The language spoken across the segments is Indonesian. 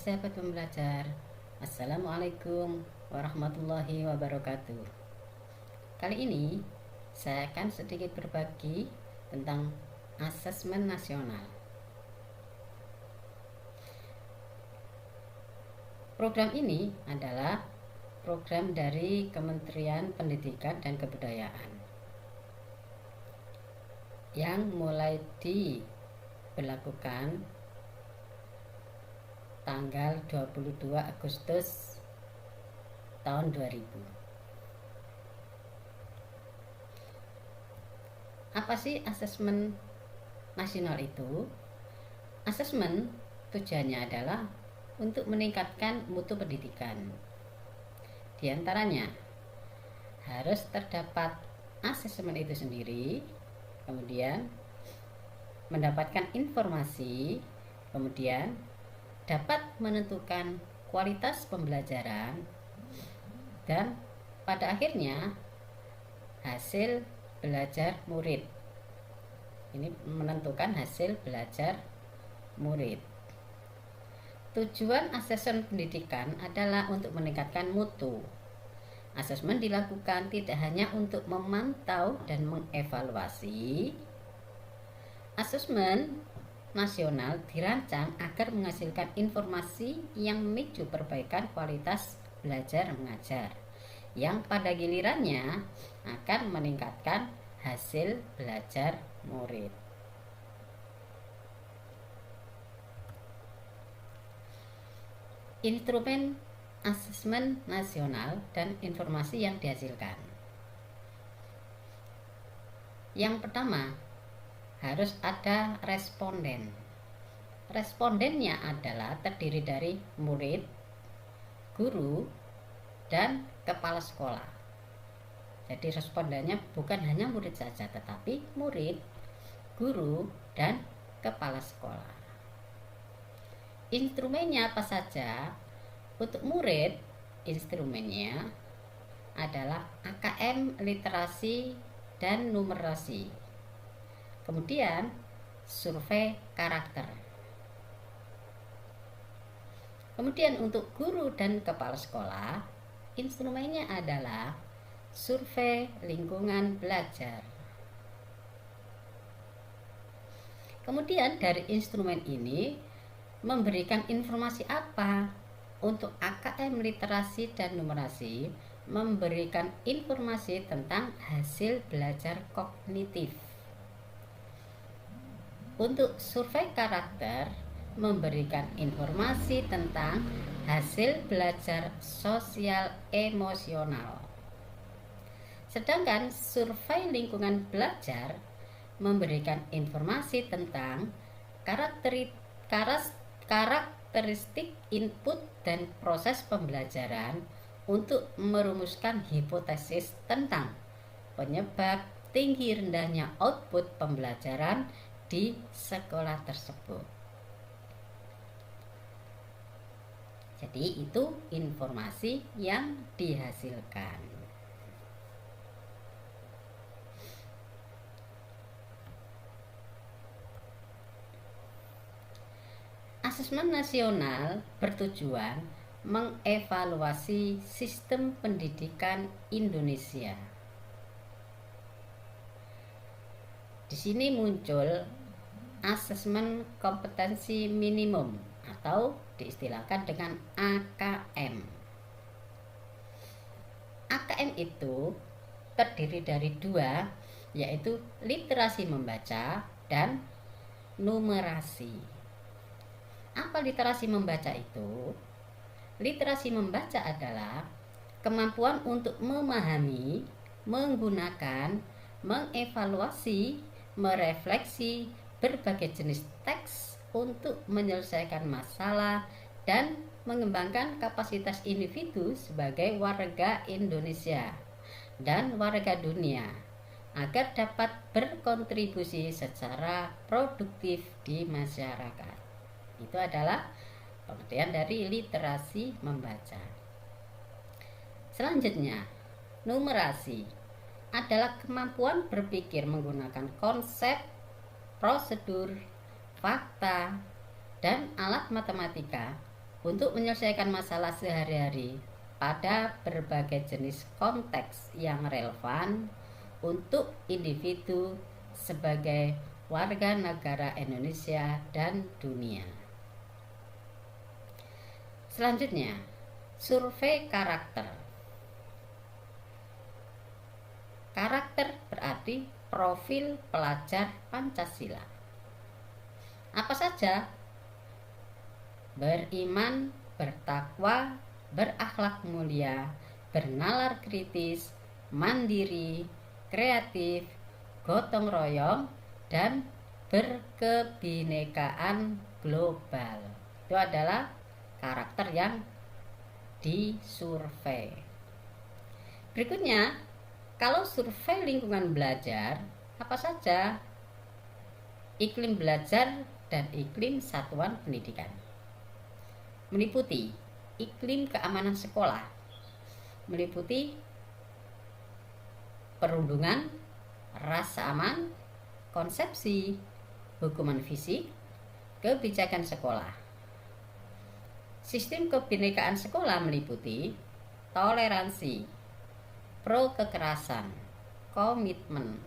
sahabat pembelajar, Assalamualaikum warahmatullahi wabarakatuh. Kali ini saya akan sedikit berbagi tentang asesmen nasional. Program ini adalah program dari Kementerian Pendidikan dan Kebudayaan yang mulai diberlakukan tanggal 22 Agustus tahun 2000. Apa sih asesmen nasional itu? Asesmen tujuannya adalah untuk meningkatkan mutu pendidikan. Di antaranya harus terdapat asesmen itu sendiri, kemudian mendapatkan informasi, kemudian dapat menentukan kualitas pembelajaran, dan pada akhirnya hasil belajar murid. Ini menentukan hasil belajar murid. Tujuan asesmen pendidikan adalah untuk meningkatkan mutu. Asesmen dilakukan tidak hanya untuk memantau dan mengevaluasi. Asesmen nasional dirancang agar menghasilkan informasi yang memicu perbaikan kualitas belajar mengajar, yang pada gilirannya akan meningkatkan hasil belajar murid. Instrumen asesmen nasional dan informasi yang dihasilkan. Yang pertama, harus ada responden. Respondennya adalah terdiri dari murid, guru, dan kepala sekolah. Jadi respondennya bukan hanya murid saja, tetapi murid, guru, dan kepala sekolah. Instrumennya apa saja? Untuk murid, instrumennya adalah AKM literasi dan numerasi. Kemudian survei karakter. Kemudian untuk guru dan kepala sekolah, instrumennya adalah survei lingkungan belajar. Kemudian dari instrumen ini memberikan informasi apa? Untuk AKM literasi dan numerasi memberikan informasi tentang hasil belajar kognitif. Untuk survei karakter memberikan informasi tentang hasil belajar sosial emosional. Sedangkan survei lingkungan belajar memberikan informasi tentang karakteristik input dan proses pembelajaran untuk merumuskan hipotesis tentang penyebab tinggi rendahnya output pembelajaran di sekolah tersebut. Jadi itu informasi yang dihasilkan. Asesmen nasional bertujuan mengevaluasi sistem pendidikan Indonesia. Di sini muncul asesmen kompetensi minimum atau diistilahkan dengan AKM. AKM itu terdiri dari dua, yaitu literasi membaca dan numerasi. Apa literasi membaca itu? Literasi membaca adalah kemampuan untuk memahami, menggunakan, mengevaluasi, merefleksi berbagai jenis teks untuk menyelesaikan masalah dan mengembangkan kapasitas individu sebagai warga Indonesia dan warga dunia agar dapat berkontribusi secara produktif di masyarakat. Itu adalah pengertian dari literasi membaca. Selanjutnya, numerasi adalah kemampuan berpikir menggunakan konsep, prosedur, fakta, dan alat matematika untuk menyelesaikan masalah sehari-hari pada berbagai jenis konteks yang relevan untuk individu sebagai warga negara Indonesia dan dunia. Selanjutnya, survei karakter. Karakter berarti profil pelajar Pancasila. Apa saja? Beriman, bertakwa, berakhlak mulia, bernalar kritis, mandiri, kreatif, gotong royong, dan berkebinekaan global. Itu adalah karakter yang disurvei. Berikutnya, kalau survei lingkungan belajar, apa saja? Iklim belajar dan iklim satuan pendidikan. Meliputi iklim keamanan sekolah, meliputi perundungan, rasa aman, konsepsi, hukuman fisik, kebijakan sekolah. Sistem kebinekaan sekolah meliputi toleransi, pro kekerasan, komitmen,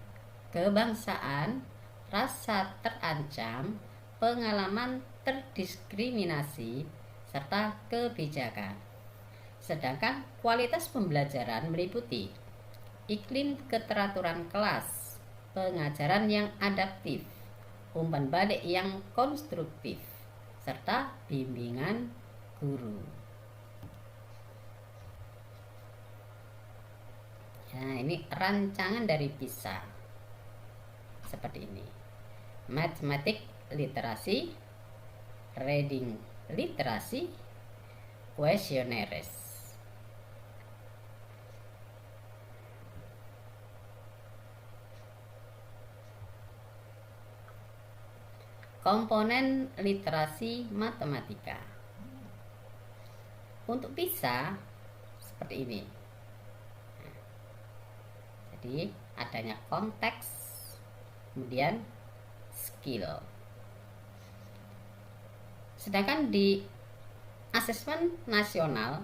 kebangsaan, rasa terancam, pengalaman terdiskriminasi, serta kebijakan. Sedangkan kualitas pembelajaran meliputi iklim keteraturan kelas, pengajaran yang adaptif, umpan balik yang konstruktif, serta bimbingan guru. Nah, ini rancangan dari PISA seperti ini: matematik literasi, reading literasi, questionnaires. Komponen literasi matematika. Untuk PISA seperti ini. Jadi adanya konteks, kemudian skill. Sedangkan di asesmen nasional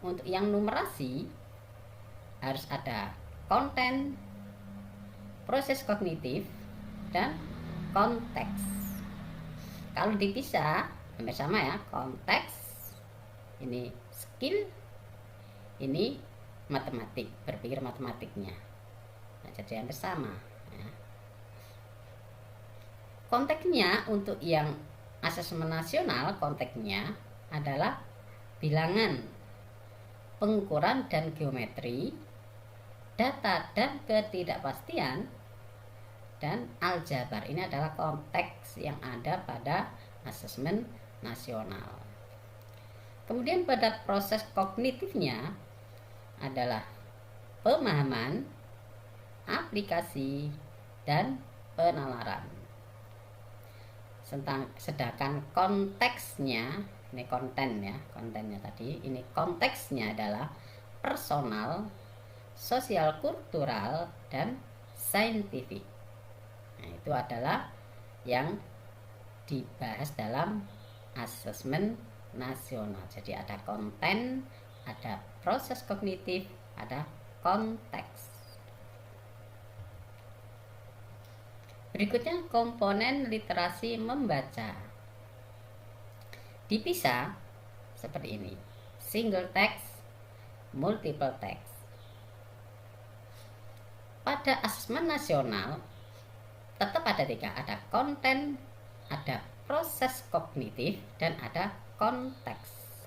untuk yang numerasi harus ada konten, proses kognitif, dan konteks. Kalau di PISA hampir sama ya, konteks, ini skill, ini matematik, berpikir matematiknya. Nah, jadi hampir sama ya. Konteksnya untuk yang asesmen nasional, konteksnya adalah bilangan, pengukuran dan geometri, data dan ketidakpastian, dan aljabar. Ini adalah konteks yang ada pada asesmen nasional. Kemudian pada proses kognitifnya adalah pemahaman, aplikasi, dan penalaran. Sedangkan konteksnya, ini konten ya, kontennya tadi, ini konteksnya adalah personal, sosial kultural, dan saintifik. Nah, itu adalah yang dibahas dalam asesmen nasional. Jadi ada konten, ada proses kognitif, ada konteks. Berikutnya komponen literasi membaca. Di PISA seperti ini: single text, multiple text. Pada asesmen nasional tetap ada tiga: ada konten, ada proses kognitif, dan ada konteks.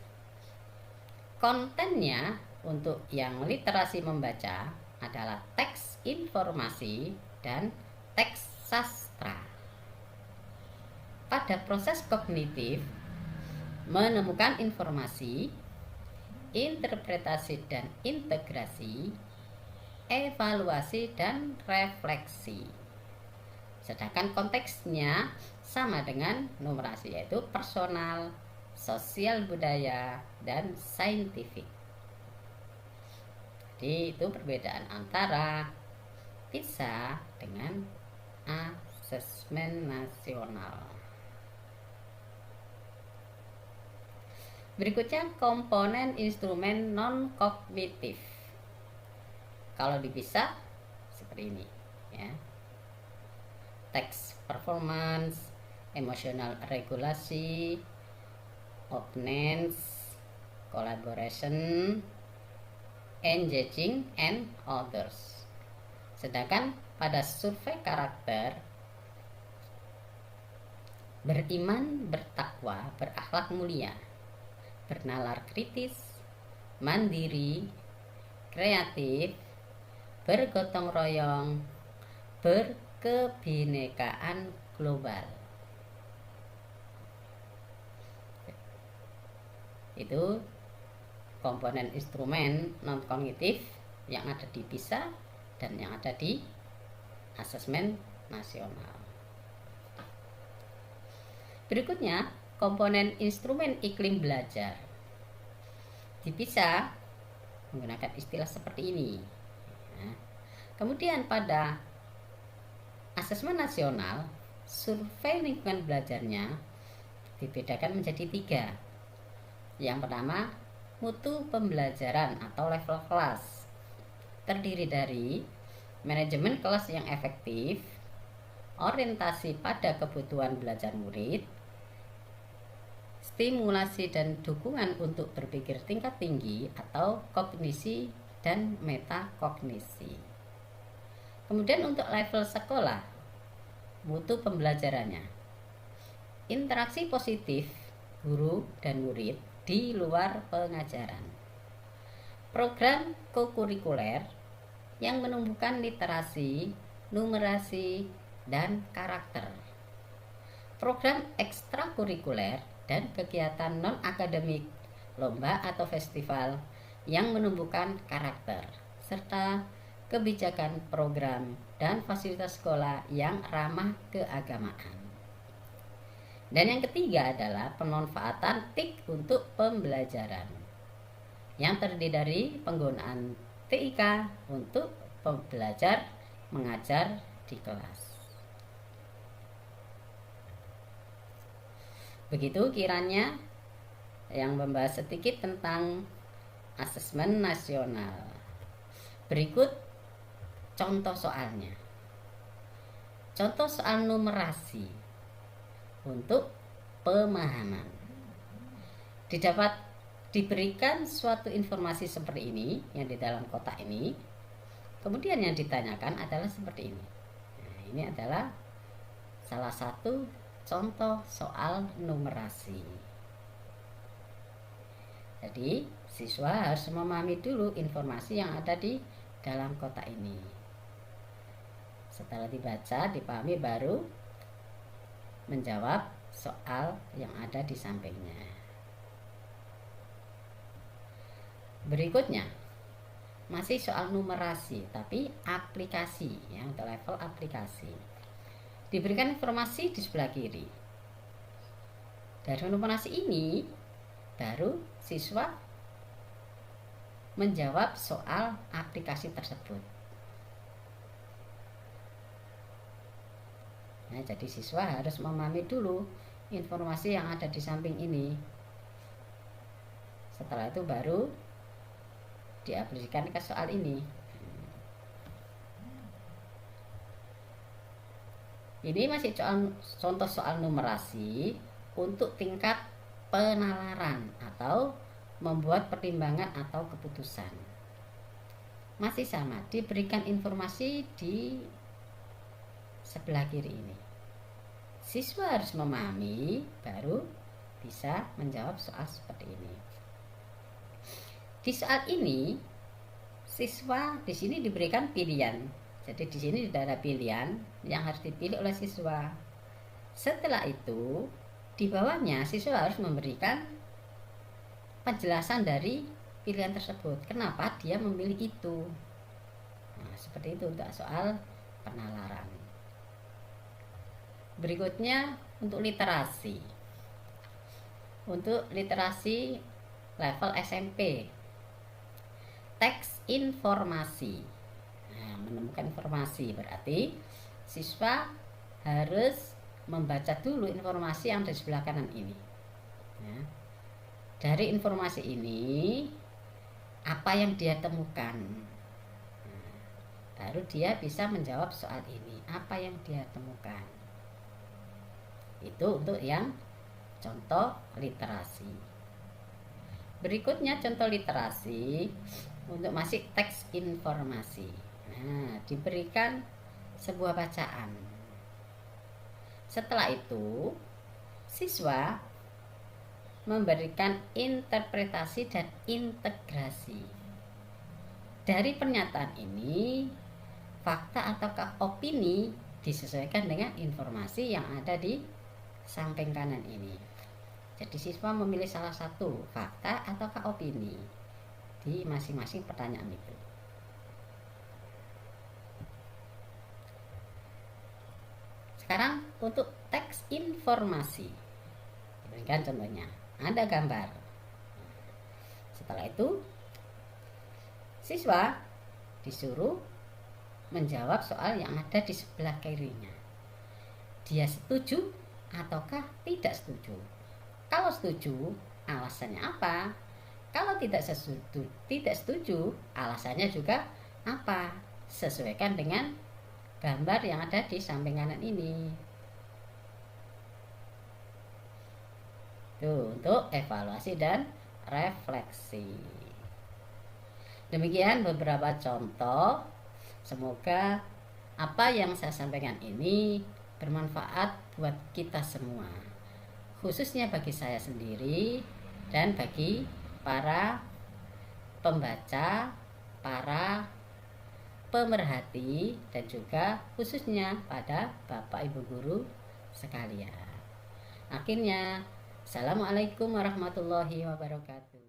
Kontennya untuk yang literasi membaca adalah teks informasi dan teks sastra. Pada proses kognitif menemukan informasi, interpretasi dan integrasi, evaluasi dan refleksi. Sedangkan konteksnya sama dengan numerasi, yaitu personal, sosial budaya, dan saintifik. Jadi itu perbedaan antara PISA dengan asesmen nasional. Berikutnya komponen instrumen non-kognitif. Kalau dipisah seperti ini ya. Text performance, emotional regulasi, openness, collaboration, engaging, and others. Sedangkan pada survei karakter, beriman, bertakwa, berakhlak mulia, bernalar kritis, mandiri, kreatif, bergotong royong, berkebinekaan global. Itu komponen instrumen non kognitif yang ada di PISA dan yang ada di asesmen nasional. Berikutnya komponen instrumen iklim belajar. Di PISA menggunakan istilah seperti ini. Kemudian pada asesmen nasional, survei lingkungan belajarnya dibedakan menjadi 3. Yang pertama, mutu pembelajaran atau level kelas, terdiri dari manajemen kelas yang efektif, orientasi pada kebutuhan belajar murid, stimulasi dan dukungan untuk berpikir tingkat tinggi atau kognisi dan metakognisi. Kemudian untuk level sekolah, mutu pembelajarannya, interaksi positif guru dan murid di luar pengajaran, program kokurikuler yang menumbuhkan literasi, numerasi, dan karakter, program ekstrakurikuler dan kegiatan non-akademik, lomba atau festival yang menumbuhkan karakter, serta kebijakan program dan fasilitas sekolah yang ramah keagamaan. Dan yang ketiga adalah pemanfaatan TIK untuk pembelajaran, yang terdiri dari penggunaan TIK untuk pembelajar mengajar di kelas. Begitu kiranya yang membahas sedikit tentang asesmen nasional. Berikut contoh soalnya. Contoh soal numerasi untuk pemahaman. Diberikan suatu informasi seperti ini yang di dalam kotak ini. Kemudian yang ditanyakan adalah seperti ini. Nah, ini adalah salah satu contoh soal numerasi. Jadi, siswa harus memahami dulu informasi yang ada di dalam kotak ini. Setelah dibaca, dipahami, baru menjawab soal yang ada di sampingnya. Berikutnya, masih soal numerasi, tapi aplikasi ya, untuk level aplikasi. Diberikan informasi di sebelah kiri. Dari numerasi ini, baru siswa menjawab soal aplikasi tersebut. Nah, jadi siswa harus memahami dulu informasi yang ada di samping ini. Setelah itu baru diaplikasikan ke soal ini. Ini masih contoh soal numerasi untuk tingkat penalaran atau membuat pertimbangan atau keputusan. Masih sama, diberikan informasi di sebelah kiri ini. Siswa harus memahami, baru bisa menjawab soal seperti ini. Di soal ini, siswa di sini diberikan pilihan. Jadi di sini tidak ada pilihan yang harus dipilih oleh siswa. Setelah itu, di bawahnya siswa harus memberikan penjelasan dari pilihan tersebut. Kenapa dia memilih itu? Nah, seperti itu untuk soal penalaran. Berikutnya untuk literasi. Untuk literasi level SMP. Teks informasi. Nah, menemukan informasi berarti siswa harus membaca dulu informasi yang di sebelah kanan ini. Nah, Dari informasi ini, apa yang dia temukan? Baru dia bisa menjawab soal ini. Apa yang dia temukan? Itu untuk yang contoh literasi. Berikutnya contoh literasi untuk masih teks informasi. Nah, diberikan sebuah bacaan. Setelah itu, siswa memberikan interpretasi dan integrasi. Dari pernyataan ini, fakta ataukah opini disesuaikan dengan informasi yang ada di samping kanan ini. Jadi siswa memilih salah satu, fakta ataukah opini di masing-masing pertanyaan itu. Sekarang untuk teks informasi. Berikan contohnya. Ada gambar. Setelah itu, siswa disuruh menjawab soal yang ada di sebelah kirinya. Dia setuju ataukah tidak setuju? Kalau setuju, alasannya apa? Kalau tidak setuju, alasannya juga apa? Sesuaikan dengan gambar yang ada di samping kanan ini. Tuh, untuk evaluasi dan refleksi. Demikian beberapa contoh. Semoga apa yang saya sampaikan ini bermanfaat buat kita semua, khususnya bagi saya sendiri dan bagi para pembaca, para pemerhati, dan juga khususnya pada Bapak Ibu guru sekalian. Akhirnya, Assalamualaikum warahmatullahi wabarakatuh.